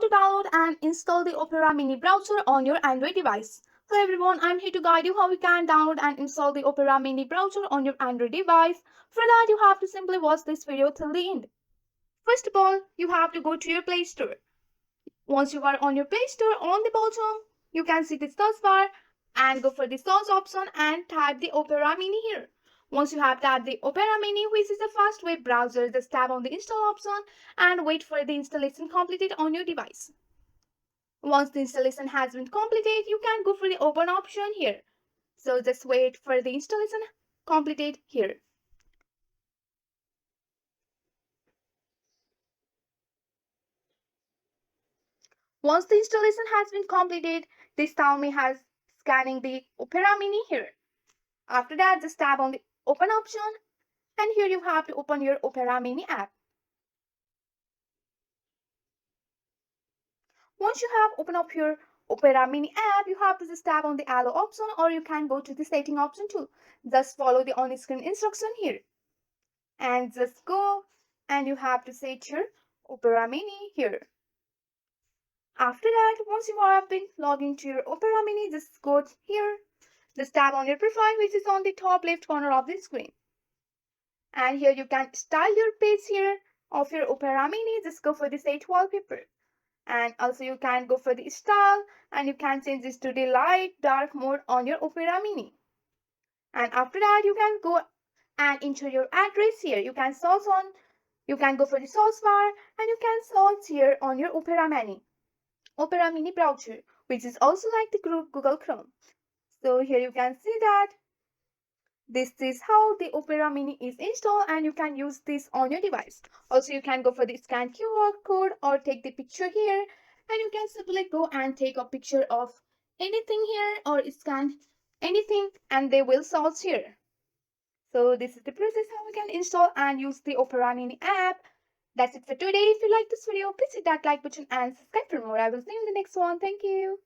to download and install the Opera Mini browser on your Android device. Hello everyone, I'm here to guide you how you can download and install the Opera Mini browser on your Android device. For that, you have to simply watch this video till the end. First of all, you have to go to your Play Store. Once you are on your Play Store, on the bottom, you can see the search bar and go for the search option and type the Opera Mini here. Once you have tapped the Opera Mini, which is a fast web browser, just tap on the install option and wait for the installation completed on your device. Once the installation has been completed, you can go for the open option here. So just wait for the installation completed here. Once the installation has been completed, this Xiaomi has scanning the Opera Mini here. After that, just tap on the open option and here you have to open your Opera Mini app. Once you have opened up your Opera Mini app, you have to just tap on the allow option or you can go to the setting option too. Just follow the on-screen instruction here. And just go and you have to set your Opera Mini here. After that, once you have been logged into your Opera Mini, just go here. Just tap on your profile which is on the top left corner of the screen. And here you can style your page here of your Opera Mini. Just go for the set wallpaper. And also you can go for the style and you can change this to the light dark mode on your Opera Mini. And after that you can go and enter your address here. You can go for the search bar and you can search here on your Opera Mini browser, which is also like the Google Chrome. So here you can see that this is how the Opera Mini is installed and you can use this on your device. Also, you can go for the scan QR code or take the picture here and you can simply go and take a picture of anything here or scan anything and they will search here. So this is the process how we can install and use the Opera Mini app. That's it for today. If you like this video, please hit that like button and subscribe for more. I will see you in the next one. Thank you.